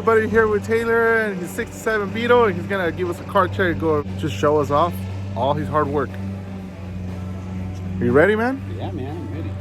everybody, here with Taylor and his 67 Beetle. He's gonna give us a car check, go just show us off all his hard work. Are you ready, man? Yeah, man, I'm ready.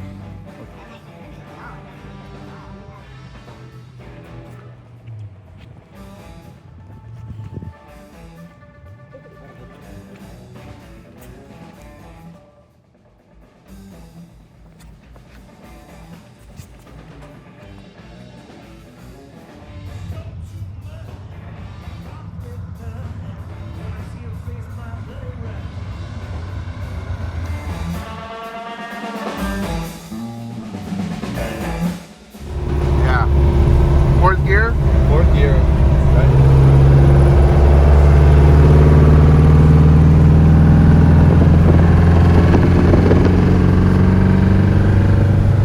Fourth gear? Fourth gear. Right.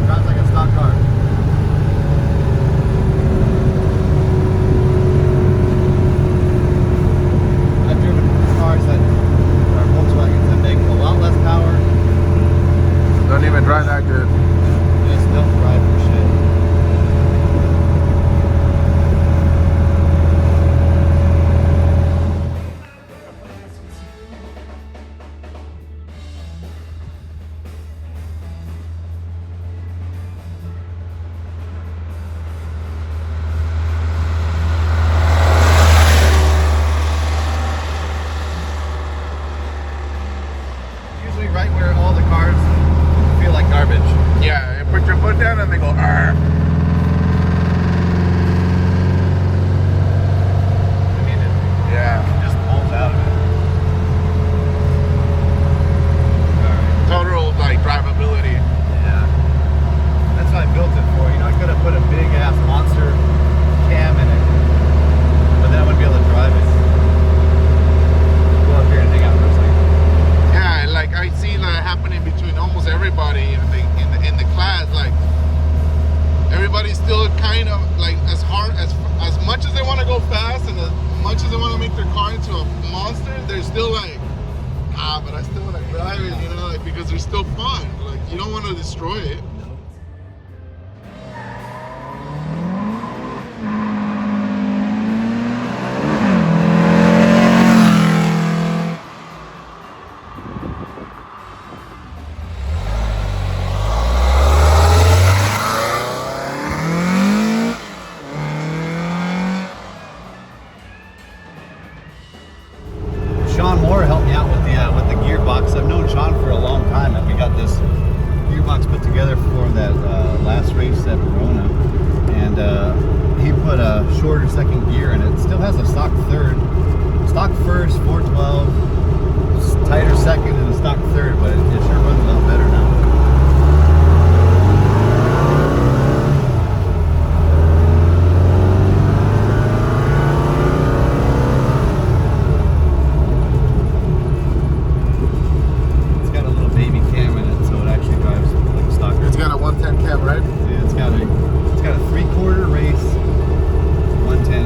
Drives like a stock car. I've driven cars that are Volkswagens that make a lot less power. Don't even drive that good. Just don't drive for shit. Right where all the cars feel like garbage. Yeah, you put your foot down and they go, arr. I mean, it just pulls out of it. Alright. Total, like, drivability. Yeah. That's what I built it for. You know, I could have put a big ass monster cam in it, but then I wouldn't be able to drive it. Go up here and hang out for a second. Yeah, like I see that happening between almost everybody in the class. Like everybody's still kind of like as much as they want to go fast and as much as they want to make their car into a monster, they're still like, but I still want to drive it, you know, like because they're still fun. Like you don't want to destroy it. Sean Moore helped me out with the gearbox. I've known Sean for a long time, and we got this gearbox put together for that last race at Verona. And he put a shorter second gear in it. It still has a stock third, stock first, 412, tighter second, and a stock third, but it sure runs a lot better now. It's got a 110 cam, right? Yeah, it's got a 3/4 race 110.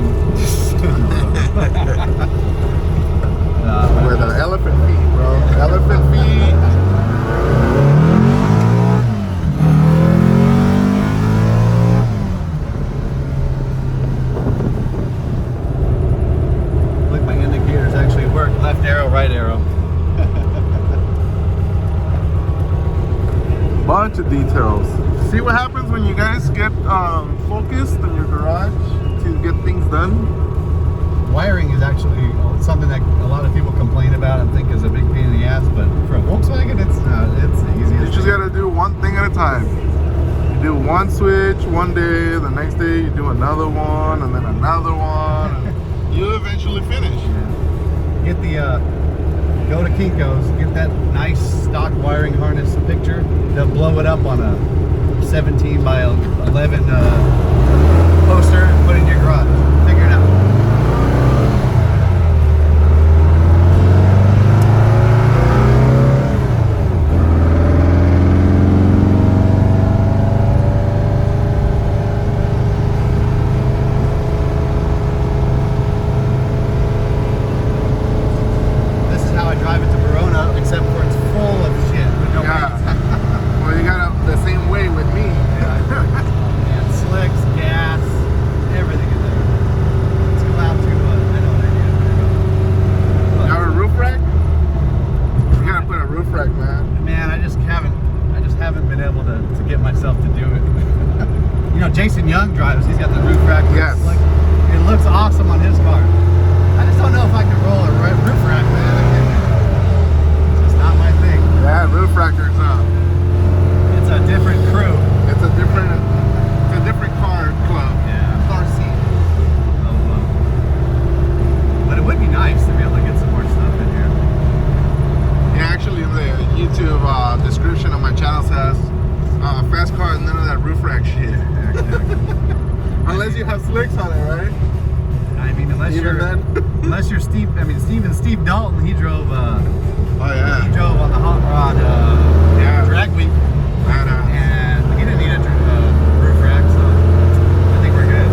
With the elephant feet, bro. Elephant feet. Look, my indicators actually work. Left arrow, right arrow. Bunch of details. See what happens when you guys get focused in your garage to get things done? Wiring is actually something that a lot of people complain about and think is a big pain in the ass, but for a Volkswagen, it's the easiest. You just gotta do one thing at a time. You do one switch one day, the next day you do another one, and then another one, and you eventually finish. Yeah. Get the go to Kinko's, get that nice stock wiring harness picture. They'll blow it up on a 17 by 11 poster and put it in your garage. Figure it out. Everything. Young drives. He's got the roof rack. Yes. It looks awesome on his car. I just don't know if I can roll a roof rack, man. It's just not my thing. Yeah, roof rackers up. It's a different crew. It's a different car club. Yeah. Car scene. But it would be nice to be able to get some more stuff in here. Yeah, actually, the YouTube description of my channel says fast cars, none of that roof rack shit. Unless you have slicks on it, right? I mean, unless you're Steve. I mean, Steve Dalton. He drove. Oh yeah. He drove on the hot rod. Drag week. And he didn't need a roof rack, so I think we're good.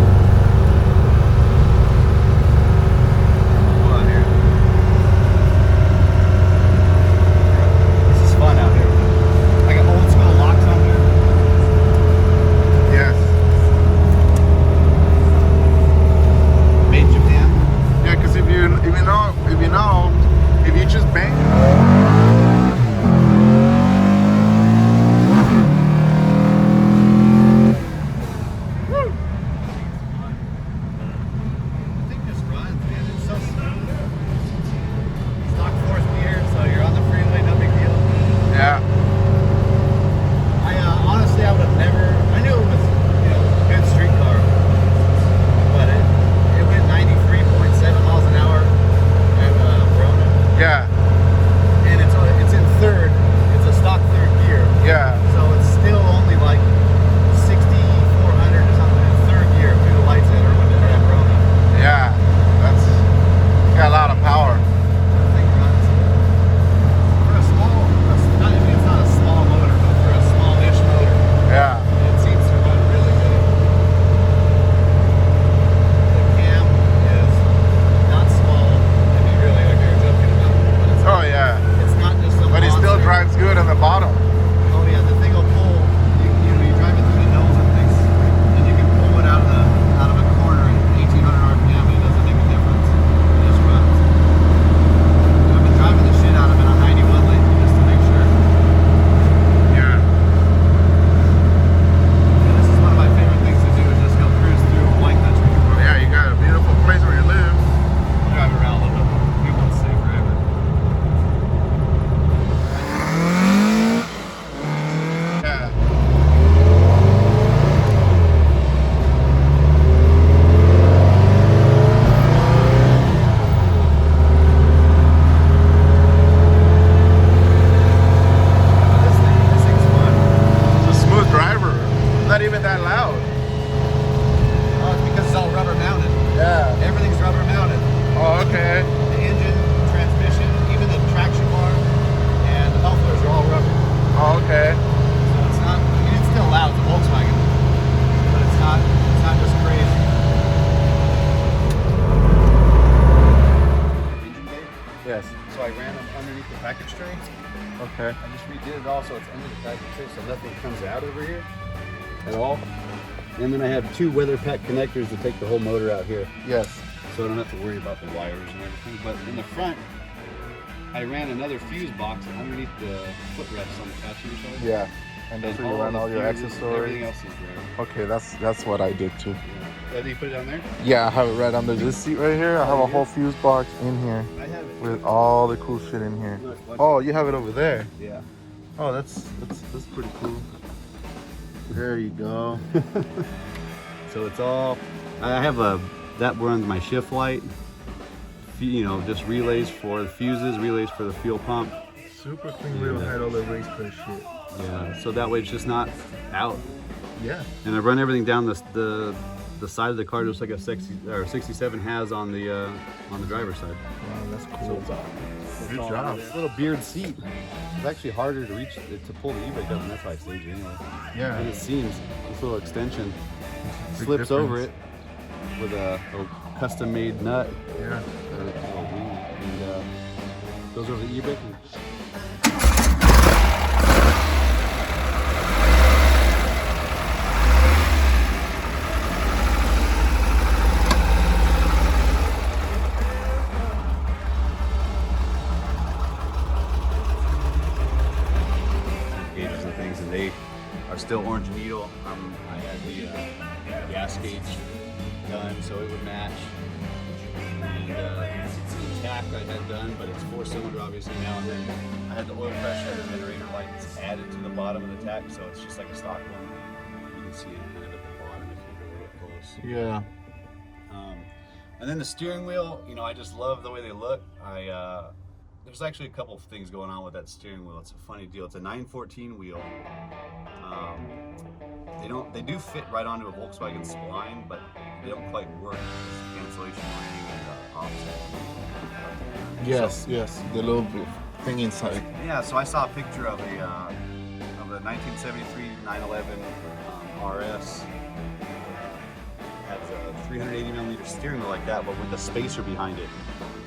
Hold on here. This is fun out here. I got old school locks on here. Yes. Made in Japan. Yeah, because if you just bang. package tray. Okay. I just redid it all so it's under the package tray so nothing comes out over here at all. And then I have two weather pack connectors to take the whole motor out here. Yes. So I don't have to worry about the wires and everything. But in the front, I ran another fuse box underneath the footrests on the passenger side. Yeah. And that's where you run all your accessories. Everything else is there. Okay, that's what I did too. Yeah. Did you put it down there? Yeah, I have it right under this seat right here. I have a whole fuse box in here I have it with all the cool shit in here. Oh, you have it over there. Yeah. Oh, that's pretty cool. There you go. So it's all. I have that runs my shift light. You know, just relays for the fuses, relays for the fuel pump. Super clean little head, all the race car shit. Yeah, so that way it's just not out. Yeah. And I run everything down the side of the car just like a 67 has on the driver's side. Wow, that's cool. So it's all, Good job. This little beard seat. It's actually harder to reach to pull the e-brake up, and that's why I staged it anyway. Yeah. And it seems this little extension Big slips over it difference. with a custom-made nut. Yeah. And goes over the e-brake. Gauges and things, and they are still orange needle. I had the gas gauge done so it would match. And the tack I had done, but it's 4-cylinder obviously now. And then I had the oil pressure and the generator lights added to the bottom of the tack, so it's just like a stock one. You can see it kind of at the bottom if you really look close. Yeah. And then the steering wheel, you know, I just love the way they look. There's actually a couple of things going on with that steering wheel. It's a funny deal. It's a 914 wheel. They do fit right onto a Volkswagen spline, but they don't quite work. It's cancellation ring and offset. Yes, yes, the little thing inside. Yeah, so I saw a picture of a 1973 911 RS. Has a 380 millimeter steering wheel like that, but with a spacer behind it.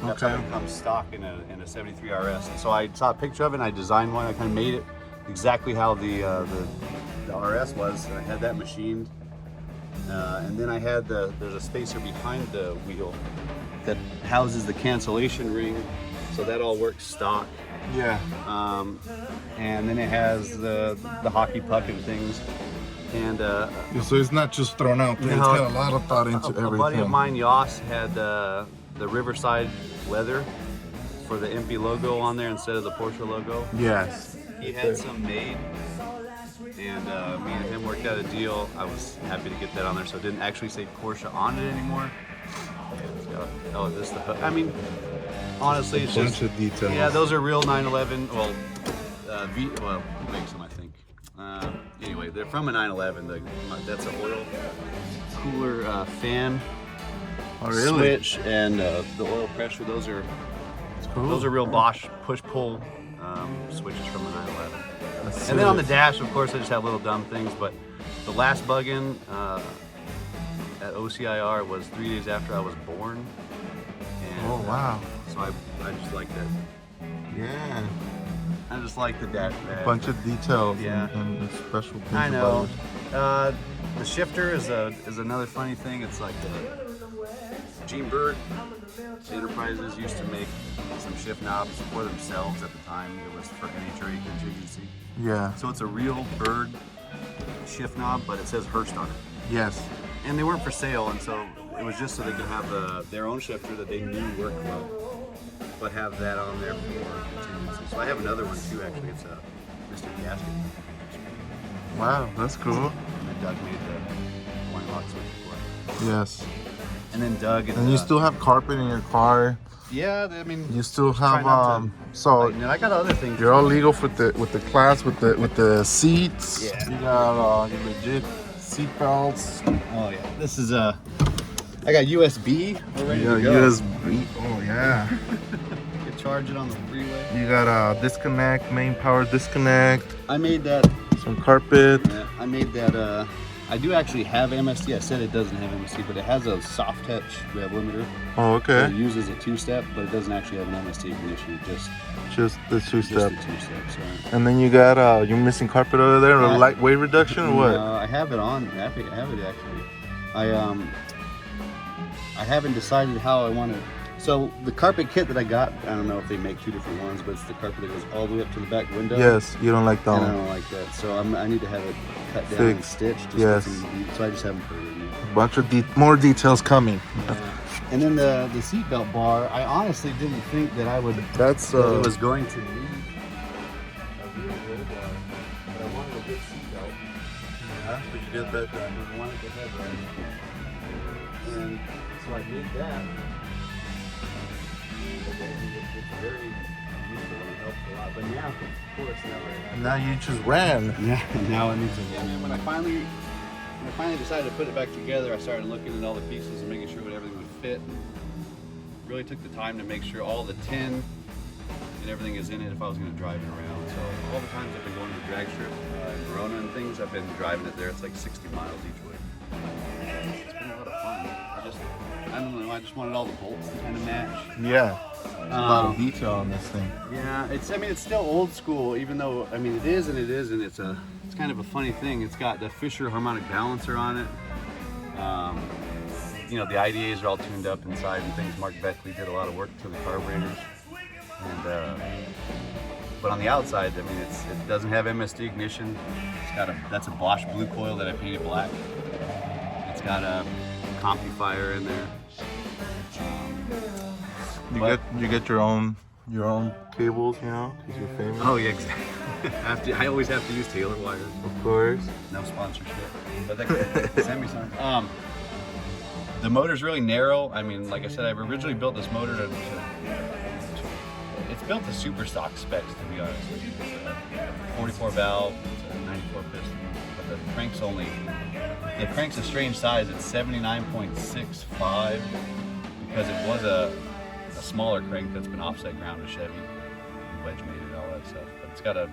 That's how it comes stock in a 73 RS. And so I saw a picture of it and I designed one. I kind of made it exactly how the RS was. And I had that machined. And then I had there's a spacer behind the wheel that houses the cancellation ring. So that all works stock. Yeah. And then it has the hockey puck and things. And so it's not just thrown out there. It's got a lot of thought into everything. A buddy of mine, Yoss, had the Riverside leather for the MP logo on there instead of the Porsche logo. Yes. He had some made, and me and him worked out a deal. I was happy to get that on there, so it didn't actually say Porsche on it anymore. Oh, this is the hood. I mean, honestly, it's just a bunch of details. Yeah, those are real 911. Well, who makes them, I think. Anyway, they're from a 911. That's an oil cooler fan. Oh, really? Switch and the oil pressure. Those are real Bosch push-pull switches from the 911. And then on the dash, of course, I just have little dumb things. But the last bug-in at OCIR was 3 days after I was born. And, oh wow! So I just like that. Yeah. I just like the dash. A bunch of details. Yeah. And special things. I know. The shifter is another funny thing. It's like Gene Bird Enterprises used to make some shift knobs for themselves at the time. It was for NHRA contingency. Yeah. So it's a real Bird shift knob, but it says Hurst on it. Yes. And they weren't for sale, and so it was just so they could have their own shifter that they knew worked well, but have that on there for contingency. So I have another one too, actually. It's a Mr. Gasket. Wow, that's cool. And then Doug made the one lock switch for it. Yes. And then Doug and you still have carpet in your car. Yeah, I mean, you still have so I got other things. You're all legal with the class with the seats. Yeah. You got your legit seat belts. Oh yeah. This is I got USB already to go. USB. Oh yeah. You can charge it on the freeway. You got a disconnect, main power disconnect. I made that. Some carpet. Yeah, I made that. I do actually have MST. I said it doesn't have MST, but it has a soft touch rev limiter. Oh, okay. It uses a 2-step, but it doesn't actually have an MST ignition. Just the 2-step. Just the 2-step. So. And then you got you're missing carpet over there, or light weight reduction, or what? I have it on. I have it actually. I haven't decided how I want to. So the carpet kit that I got, I don't know if they make two different ones, but it's the carpet that goes all the way up to the back window. Yes, you don't like that one. I don't like that, so I need to have it cut down and stitched. Yes. So I just haven't put it in yet. A bunch of more details coming. And then the seatbelt bar, I honestly didn't think that I would. That it was going to need a real low bar, but I wanted a good seatbelt. Yeah, so you did that done. I wanted the headlight. And so I did that. It's very useful and it helps a lot. But now, of course, now you just ran. Yeah, now it needs to. I mean, when I finally decided to put it back together, I started looking at all the pieces and making sure that everything would fit. Really took the time to make sure all the tin and everything is in it if I was going to drive it around. So all the times I've been going to the drag strip in Verona and things, I've been driving it there. It's like 60 miles each way. It's been a lot of fun. I don't know. I just wanted all the bolts to kind of match. Yeah. There's a lot of detail on this thing. Yeah, it's still old school, even though it is and it isn't. It's kind of a funny thing. It's got the Fisher harmonic balancer on it. You know, the IDAs are all tuned up inside and things. Mark Beckley did a lot of work to the carburetors. And but on the outside, I mean, it doesn't have MSD ignition. That's a Bosch blue coil that I painted black. It's got a compifier in there. You get your own cables, you know, because you're famous. Oh yeah, exactly. I always have to use Taylor wires. Of course. No sponsorship. But send me some. The motor's really narrow. I mean, like I said, I've originally built this motor to it's built to super stock specs, to be honest. It's a 44 valve, it's a 94 piston, but the crank's a strange size. It's 79.65 because it was a smaller crank that's been offset ground to Chevy, wedge mated and all that stuff. But it's got a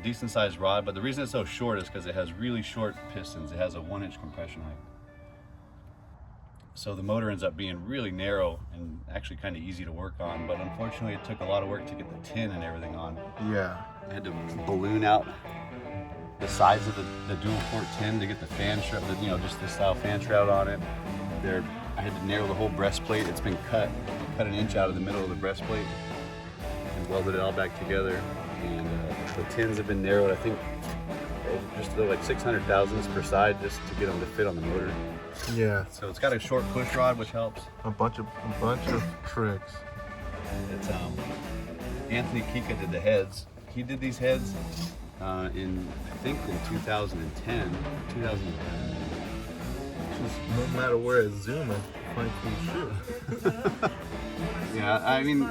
decent sized rod, but the reason it's so short is because it has really short pistons. It has a 1-inch compression height. So the motor ends up being really narrow and actually kind of easy to work on, but unfortunately it took a lot of work to get the tin and everything on. Yeah. I had to balloon out the sides of the dual port tin to get the fan shroud, you know, just this style fan shroud on it. I had to narrow the whole breastplate. It's been cut 1 inch out of the middle of the breastplate and welded it all back together. And the tins have been narrowed, I think, just like 600 thousandths per side just to get them to fit on the motor. Yeah. So it's got a short push rod, which helps. A bunch of tricks. It's Anthony Kika did the heads. He did these heads I think in 2010. Just no matter where I zoom, I find cool shit. Yeah, I mean,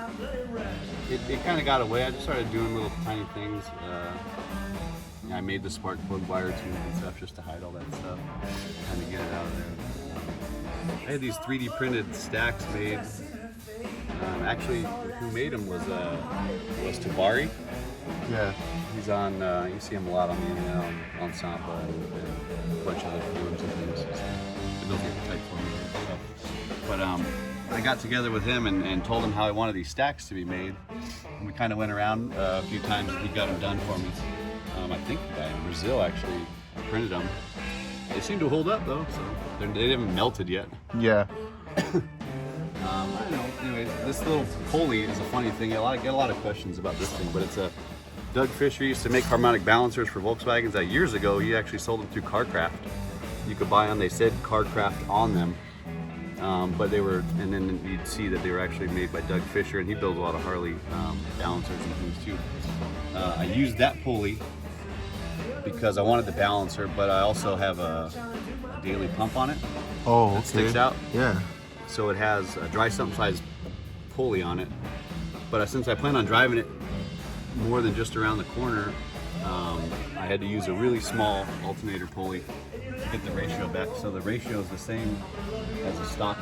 it kind of got away. I just started doing little tiny things. I made the spark plug wire tube and stuff just to hide all that stuff, kind of get it out of there. I had these 3D printed stacks made. Actually, who made them was Tabari. Yeah. He's on, you see him a lot on the internet, on Sampa and a bunch of other forums and things. He built the type for me and stuff. But I got together with him and told him how I wanted these stacks to be made. And we kind of went around a few times and he got them done for me. I think the guy in Brazil actually printed them. They seem to hold up though, so they haven't melted yet. Yeah. I don't know. Anyways, this little pulley is a funny thing. I get a lot of questions about this thing, but it's a Doug Fisher used to make harmonic balancers for Volkswagens. Years ago, he actually sold them through CarCraft. You could buy them. They said CarCraft on them, but they were. And then you'd see that they were actually made by Doug Fisher, and he builds a lot of Harley balancers and things too. I used that pulley because I wanted the balancer, but I also have a daily pump on it. Oh, okay. That sticks out. Yeah. So it has a dry sump size pulley on it, but since I plan on driving it more than just around the corner, I had to use a really small alternator pulley to get the ratio back. So the ratio is the same as a stock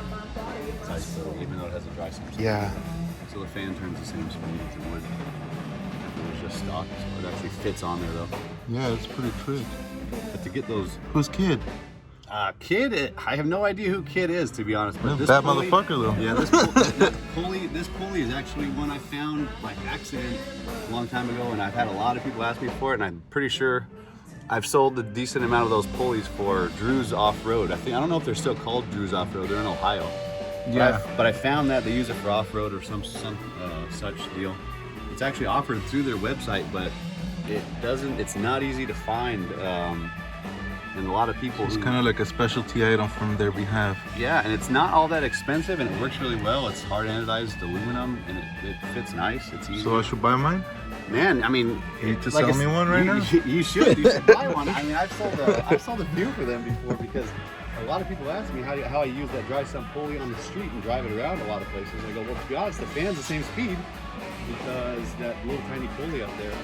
size pulley, even though it has a dry sump size. Yeah. So the fan turns the same speed as it would if it was just stock. So it actually fits on there though. Yeah, it's pretty trick. But to get those... Who's Kid? Kid, I have no idea who Kid is, to be honest. But this that pulley, motherfucker though. Yeah, this pulley is actually one I found by accident a long time ago, and I've had a lot of people ask me for it, and I'm pretty sure I've sold a decent amount of those pulleys for Drew's Off-Road. I don't know if they're still called Drew's Off-Road. They're in Ohio. Yeah. But I found that they use it for off-road or some such deal. It's actually offered through their website, but it's not easy to find. And a lot of people It's kind of like a specialty item from their behalf. Yeah, and it's not all that expensive, and it works really well. It's hard anodized aluminum, and it fits nice. It's easy. So I should buy mine? Man, I mean, You need to sell me one right now? You should buy one. I mean, I've sold a few for them before because a lot of people ask me how I use that dry sump pulley on the street and drive it around a lot of places. I go, well, to be honest, the fan's the same speed because that little tiny pulley up there.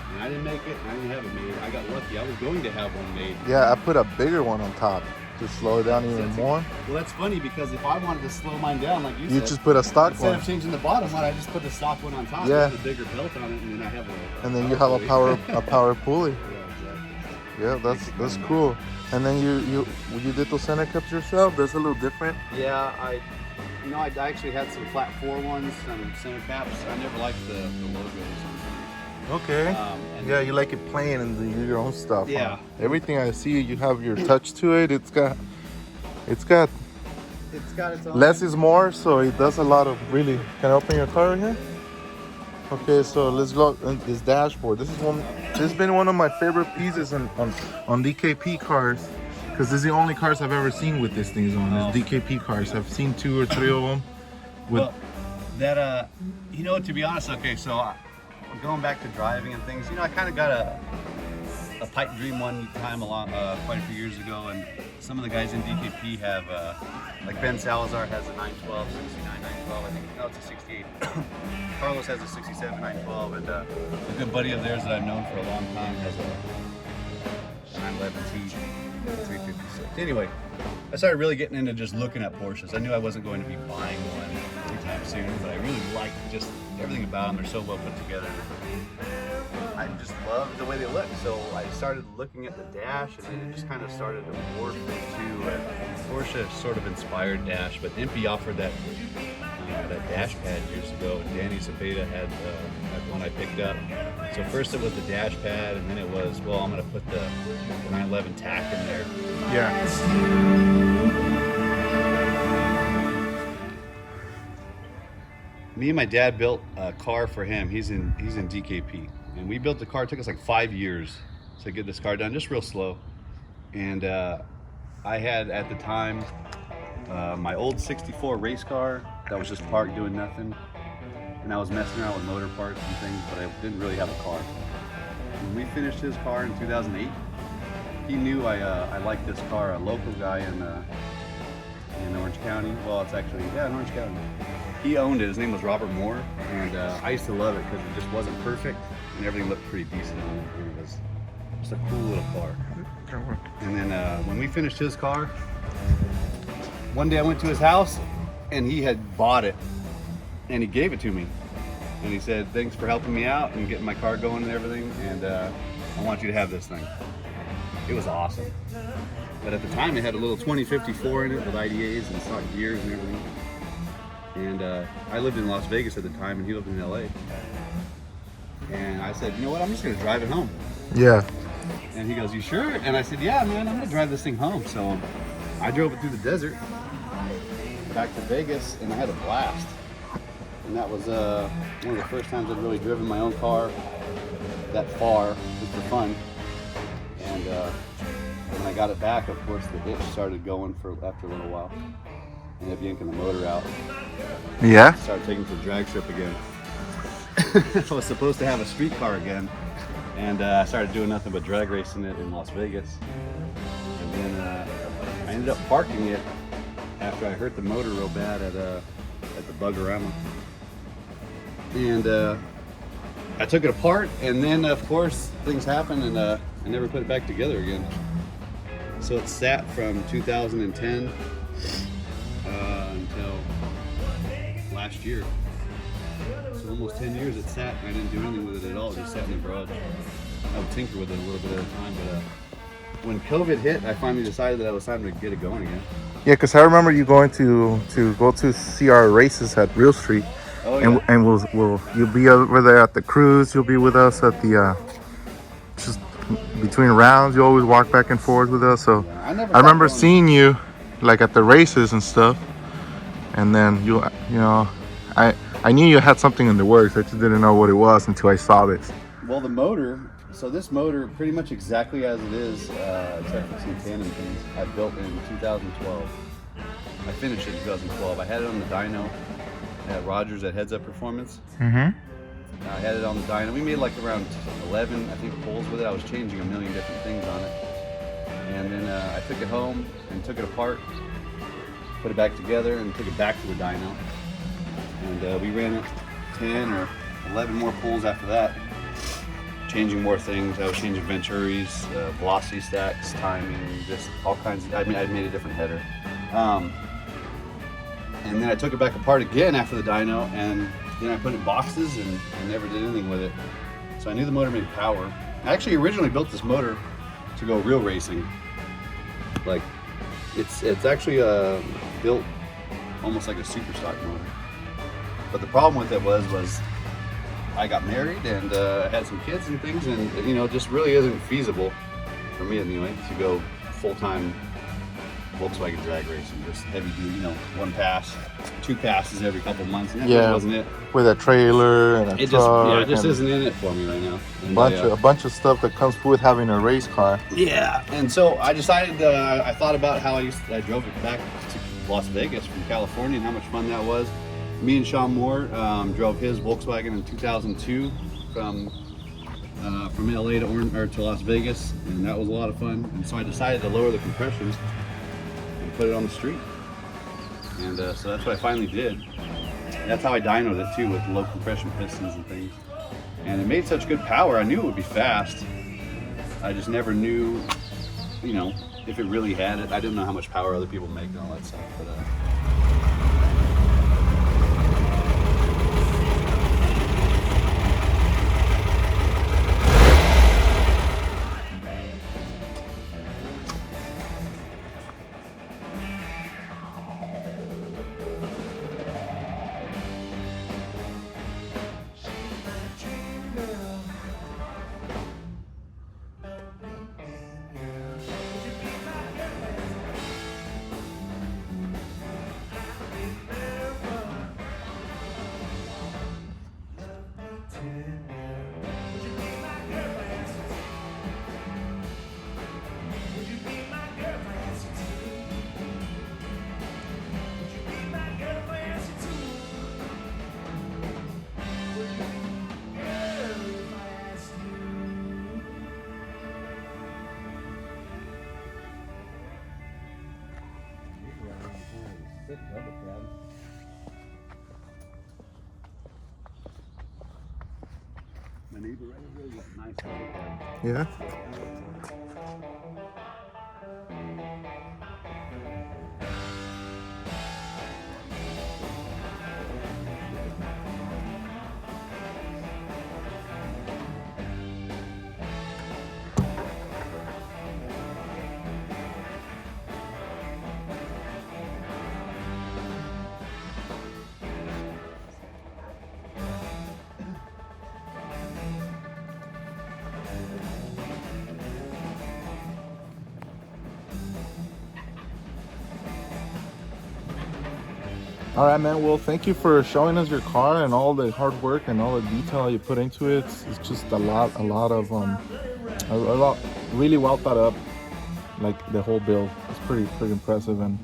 And I didn't make it, and I didn't have it made. I got lucky. I was going to have one made. Yeah, I put a bigger one on top to slow it down even more. Well, that's funny because if I wanted to slow mine down, like you You said, just put a stock instead one. of changing the bottom one, I just put the stock one on top. Yeah. With a bigger belt on it, and then I have a. And then you have a power pulley. Yeah, exactly. Yeah, that's cool. And then you did those center cups yourself? That's a little different. Yeah, I actually had some flat 4 ones, some center caps. I never liked the logos. Okay. Yeah, you like it plain and you do your own stuff. Yeah. Huh? Everything I see, you have your touch to it. It's got It's got its own. less is more, so it does a lot of really. Can I open your car right here? Okay, so let's go on this dashboard. This has been one of my favorite pieces on DKP cars, Because this is the only cars I've ever seen with these things on. Is DKP cars. I've seen 2 or 3 of them. With well, that you know, to be honest, okay, so going back to driving and things, you know, I kind of got a pipe dream one time along quite a few years ago, and some of the guys in DKP have like Ben Salazar has a 912, 69 912, I think. No, it's a 68. Carlos has a 67 912, and a good buddy of theirs that I've known for a long time has a 911T 356. Anyway, I started really getting into just looking at Porsches. I knew I wasn't going to be buying one anytime soon, but I really liked just everything about them. They're so well put together. I just love the way they look. So I started looking at the dash, and it just kind of started to morph into a Porsche sort of inspired dash. But Impey offered that dash pad years ago, and Danny Cepeda had one I picked up. So first it was the dash pad, and then it was, well, I'm going to put the 911 tack in there. yeah. Me and my dad built a car for him. He's in DKP, and we built the car. It took us like 5 years to get this car done, just real slow. And I had at the time my old '64 race car that was just parked doing nothing, and I was messing around with motor parts and things, but I didn't really have a car. When we finished his car in 2008, he knew I liked this car. A local guy in Orange County. Well, it's actually in Orange County. He owned it. His name was Robert Moore, and I used to love it because it just wasn't perfect, and everything looked pretty decent on it. And it was just a cool little car. And then when we finished his car, one day I went to his house, and he had bought it, and he gave it to me, and he said, "Thanks for helping me out and getting my car going and everything, and I want you to have this thing." It was awesome. But at the time, it had a little 2054 in it with IDAs and stock gears and everything. And I lived in Las Vegas at the time, and he lived in LA. And I said, you know what, I'm just gonna drive it home. Yeah. And he goes, you sure? And I said, yeah, man, I'm gonna drive this thing home. So I drove it through the desert, back to Vegas, and I had a blast. And that was one of the first times I'd really driven my own car that far, just for fun. And when I got it back, of course, the hitch started going after a little while. Ended up yanking the motor out. Yeah? Started taking it to the drag strip again. I was supposed to have a street car again, and I started doing nothing but drag racing it in Las Vegas. And then I ended up parking it after I hurt the motor real bad at the Buggerama. And I took it apart, and then of course things happened, and I never put it back together again. So it sat from 2010 until last year. So almost 10 years it sat, and I didn't do anything with it at all. It just sat in the garage. I would tinker with it a little bit at a time, but when COVID hit, I finally decided that it was time to get it going again. Yeah, because I remember you going to go to see our races at Real Street. Oh, yeah. And you'll be over there at the cruise. You'll be with us at the just between rounds. You always walk back and forth with us. So I remember seeing you like at the races and stuff. And then you know, I knew you had something in the works. I just didn't know what it was until I saw this. Well, the motor. So this motor, pretty much exactly as it is, except for some tandem things, I built in 2012. I finished it in 2012. I had it on the dyno at Rogers at Heads Up Performance. Mm-hmm. I had it on the dyno. We made like around 11, I think, pulls with it. I was changing a million different things on it. And then I took it home and took it apart, put it back together, and took it back to the dyno. And we ran it 10 or 11 more pulls after that. Changing more things. I was changing venturis, velocity stacks, timing, just all kinds of, I made a different header. And then I took it back apart again after the dyno, and then I put it in boxes and I never did anything with it. So I knew the motor made power. I actually originally built this motor to go real racing. Like, it's actually built almost like a super stock motor. But the problem with it was I got married and had some kids and things, and you know, just really isn't feasible for me anyway to go full-time Volkswagen drag racing, just heavy duty, you know, 1 pass, 2 passes every couple months. And that Yeah. just wasn't it. With a trailer and a It truck. just isn't in it for me right now. And A bunch of stuff that comes with having a race car. yeah, and so I decided, I thought about how I drove it back to Las Vegas from California and how much fun that was. Me and Sean Moore drove his Volkswagen in 2002 from LA to Las Vegas, and that was a lot of fun. And so I decided to lower the compression and put it on the street. And so that's what I finally did. That's how I dynoed it too, with low compression pistons and things. And it made such good power. I knew it would be fast. I just never knew, you know, if it really had it. I didn't know how much power other people make and all that stuff. But my neighbor right over there got nice. Yeah. All right, man. Well, thank you for showing us your car and all the hard work and all the detail you put into it. It's just a lot of really well thought up. Like the whole build, it's pretty impressive. And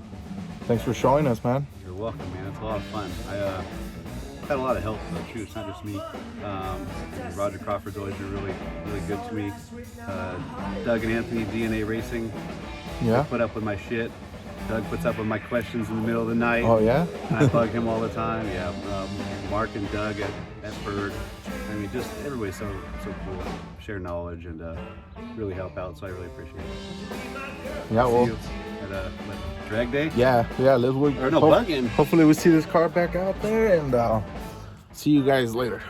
thanks for showing us, man. You're welcome, man. It's a lot of fun. I had a lot of help though too. It's not just me. Roger Crawford's always been really good to me. Doug and Anthony, DNA Racing. Yeah. They put up with my shit. Doug puts up with my questions in the middle of the night. Oh yeah. And I bug him all the time. Yeah. Mark and Doug at Bird. I mean, just everybody's so cool. Share knowledge and really help out. So I really appreciate it. Yeah. Well. See you at drag day. Yeah. Or no, bug-in. Hopefully we see this car back out there, and see you guys later.